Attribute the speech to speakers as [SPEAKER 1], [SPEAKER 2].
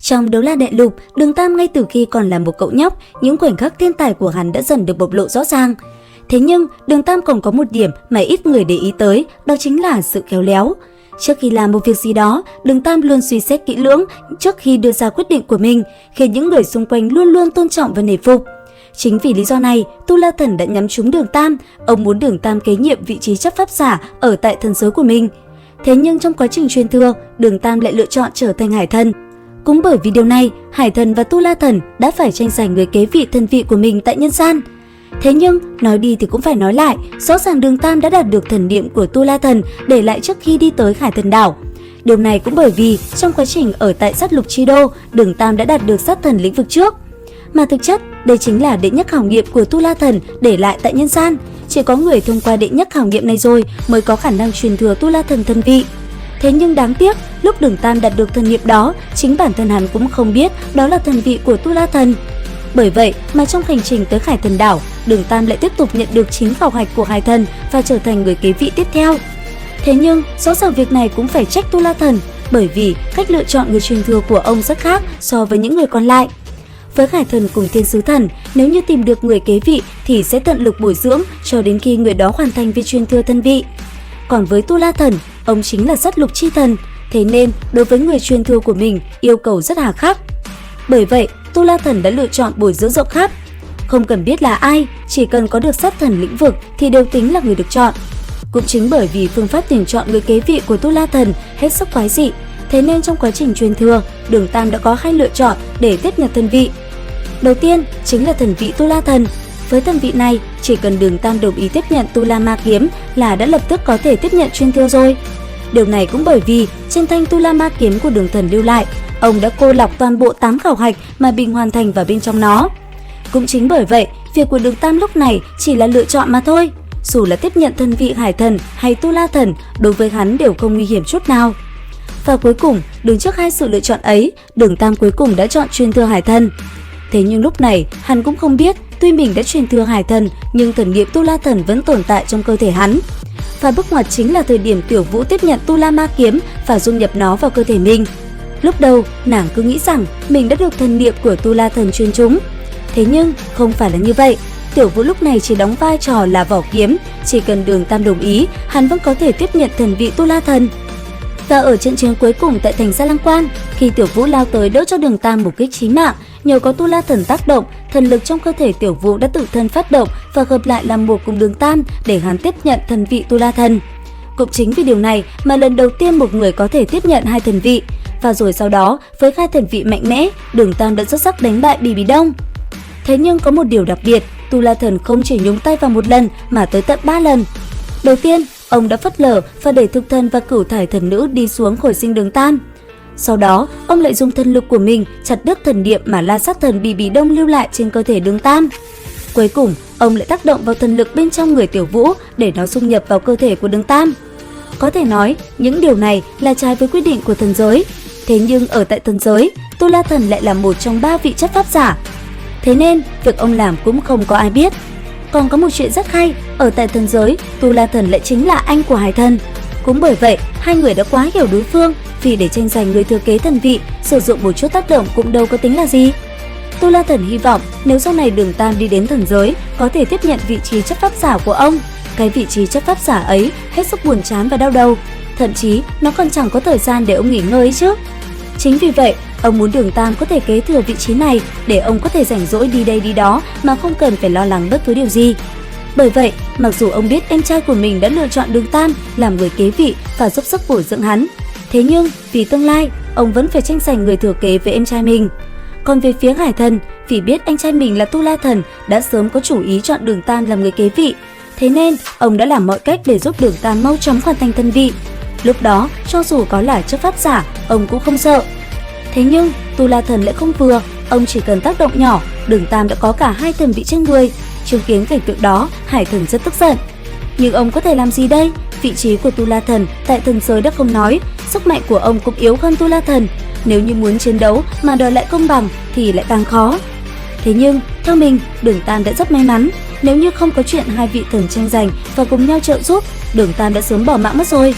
[SPEAKER 1] Trong Đấu La Đại Lục, Đường Tam ngay từ khi còn là một cậu nhóc, những khoảnh khắc thiên tài của hắn đã dần được bộc lộ rõ ràng. Thế nhưng, Đường Tam còn có một điểm mà ít người để ý tới, đó chính là sự khéo léo. Trước khi làm một việc gì đó, Đường Tam luôn suy xét kỹ lưỡng trước khi đưa ra quyết định của mình, khiến những người xung quanh luôn luôn tôn trọng và nể phục. Chính vì lý do này, Tu La Thần đã nhắm trúng Đường Tam, ông muốn Đường Tam kế nhiệm vị trí chấp pháp giả ở tại thần giới của mình. Thế nhưng trong quá trình truyền thừa, Đường Tam lại lựa chọn trở thành Hải Thần. Cũng bởi vì điều này, Hải Thần và Tu La Thần đã phải tranh giành người kế vị thần vị của mình tại nhân gian. Thế nhưng, nói đi thì cũng phải nói lại, rõ ràng Đường Tam đã đạt được thần niệm của Tu La Thần để lại trước khi đi tới Hải Thần Đảo. Điều này cũng bởi vì trong quá trình ở tại sát lục chi đô, Đường Tam đã đạt được sát thần lĩnh vực trước. Mà thực chất, đây chính là đệ nhất khảo nghiệm của Tu La Thần để lại tại nhân gian. Chỉ có người thông qua đệ nhất khảo nghiệm này rồi mới có khả năng truyền thừa Tu La Thần thần vị. Thế nhưng đáng tiếc, lúc Đường Tam đạt được thần niệm đó, chính bản thân hắn cũng không biết đó là thần vị của Tu La Thần. Bởi vậy mà trong hành trình tới Hải Thần Đảo, Đường Tam lại tiếp tục nhận được 9 khảo hạch của Hải Thần và trở thành người kế vị tiếp theo. Thế nhưng, rõ ràng việc này cũng phải trách Tu La Thần, bởi vì cách lựa chọn người truyền thừa của ông rất khác so với những người còn lại. Với Hải Thần cùng Thiên Sứ Thần, nếu như tìm được người kế vị thì sẽ tận lực bồi dưỡng cho đến khi người đó hoàn thành việc truyền thừa thần vị. Còn với Tu La Thần, ông chính là sát lục chi thần, thế nên đối với người truyền thừa của mình yêu cầu rất hà khắc. Bởi vậy, Tu La Thần đã lựa chọn bồi dưỡng rộng khắp. Không cần biết là ai, chỉ cần có được sát thần lĩnh vực thì đều tính là người được chọn. Cũng chính bởi vì phương pháp tuyển chọn người kế vị của Tu La Thần hết sức quái dị, thế nên trong quá trình truyền thừa, Đường Tam đã có 2 lựa chọn để tiếp nhận thần vị. Đầu tiên chính là thần vị Tu La Thần. Với thần vị này, chỉ cần Đường Tam đồng ý tiếp nhận Tu La Ma Kiếm là đã lập tức có thể tiếp nhận truyền thừa rồi. Điều này cũng bởi vì trên thanh Tu La Ma Kiếm của Đường Thần lưu lại, ông đã cô lọc toàn bộ 8 khảo hạch mà mình hoàn thành vào bên trong nó. Cũng chính bởi vậy, việc của Đường Tam lúc này chỉ là lựa chọn mà thôi. Dù là tiếp nhận thần vị Hải Thần hay Tu La Thần, đối với hắn đều không nguy hiểm chút nào. Và cuối cùng, đứng trước 2 sự lựa chọn ấy, Đường Tam cuối cùng đã chọn truyền thừa Hải Thần. Thế nhưng lúc này, hắn cũng không biết, tuy mình đã truyền thừa Hải Thần, nhưng thần niệm Tu La Thần vẫn tồn tại trong cơ thể hắn. Và bước ngoặt chính là thời điểm Tiểu Vũ tiếp nhận Tu La Ma Kiếm và dung nhập nó vào cơ thể mình. Lúc đầu, nàng cứ nghĩ rằng mình đã được thần niệm của Tu La Thần truyền trúng. Thế nhưng, không phải là như vậy. Tiểu Vũ lúc này chỉ đóng vai trò là vỏ kiếm, chỉ cần Đường Tam đồng ý, hắn vẫn có thể tiếp nhận thần vị Tu La Thần. Và ở trận chiến cuối cùng tại thành Sa Lăng Quan, khi Tiểu Vũ lao tới đỡ cho Đường Tam một kích chí mạng, nhờ có Tu La Thần tác động, thần lực trong cơ thể Tiểu Vũ đã tự thân phát động và hợp lại làm một cùng Đường Tam để hắn tiếp nhận thần vị Tu La Thần. Cũng chính vì điều này mà lần đầu tiên một người có thể tiếp nhận 2 thần vị, và rồi sau đó với 2 thần vị mạnh mẽ, Đường Tam đã xuất sắc đánh bại Bì Bì Đông. Thế nhưng có một điều đặc biệt, Tu La Thần không chỉ nhúng tay vào một lần mà tới tận 3 lần. Đầu tiên, ông đã phớt lờ và để Thực Thần và Cửu Thải Thần Nữ đi xuống khỏi sinh Đường Tam. Sau đó, ông lại dùng thần lực của mình chặt đứt thần niệm mà La Sát Thần Bì Bì Đông lưu lại trên cơ thể Đường Tam. Cuối cùng, ông lại tác động vào thần lực bên trong người Tiểu Vũ để nó dung nhập vào cơ thể của Đường Tam. Có thể nói, những điều này là trái với quy định của thần giới. Thế nhưng ở tại thần giới, Tu La Thần lại là một trong 3 vị chấp pháp giả. Thế nên, việc ông làm cũng không có ai biết. Còn có một chuyện rất hay, ở tại thần giới, Tu La Thần lại chính là anh của Hải Thần. Cũng bởi vậy, 2 người đã quá hiểu đối phương, vì để tranh giành người thừa kế thần vị, sử dụng một chút tác động cũng đâu có tính là gì. Tu La Thần hy vọng nếu sau này Đường Tam đi đến thần giới, có thể tiếp nhận vị trí chấp pháp giả của ông. Cái vị trí chấp pháp giả ấy hết sức buồn chán và đau đầu, thậm chí nó còn chẳng có thời gian để ông nghỉ ngơi ấy chứ. Chính vì vậy, ông muốn Đường Tam có thể kế thừa vị trí này để ông có thể rảnh rỗi đi đây đi đó mà không cần phải lo lắng bất cứ điều gì. Bởi vậy, mặc dù ông biết em trai của mình đã lựa chọn Đường Tam làm người kế vị và giúp sức bồi dưỡng hắn, thế nhưng vì tương lai, ông vẫn phải tranh giành người thừa kế với em trai mình. Còn về phía Hải Thần, vì biết anh trai mình là Tu La Thần đã sớm có chủ ý chọn Đường Tam làm người kế vị, thế nên ông đã làm mọi cách để giúp Đường Tam mau chóng hoàn thành thần vị. Lúc đó, cho dù có là chấp pháp giả, ông cũng không sợ. Thế nhưng, Tu La Thần lại không vừa, ông chỉ cần tác động nhỏ, Đường Tam đã có cả 2 thần vị trên người. Chứng kiến cảnh tượng đó, Hải Thần rất tức giận. Nhưng ông có thể làm gì đây? Vị trí của Tu La Thần tại thần giới đã không nói, sức mạnh của ông cũng yếu hơn Tu La Thần. Nếu như muốn chiến đấu mà đòi lại công bằng thì lại càng khó. Thế nhưng, theo mình, Đường Tam đã rất may mắn. Nếu như không có chuyện 2 vị thần tranh giành và cùng nhau trợ giúp, Đường Tam đã sớm bỏ mạng mất rồi.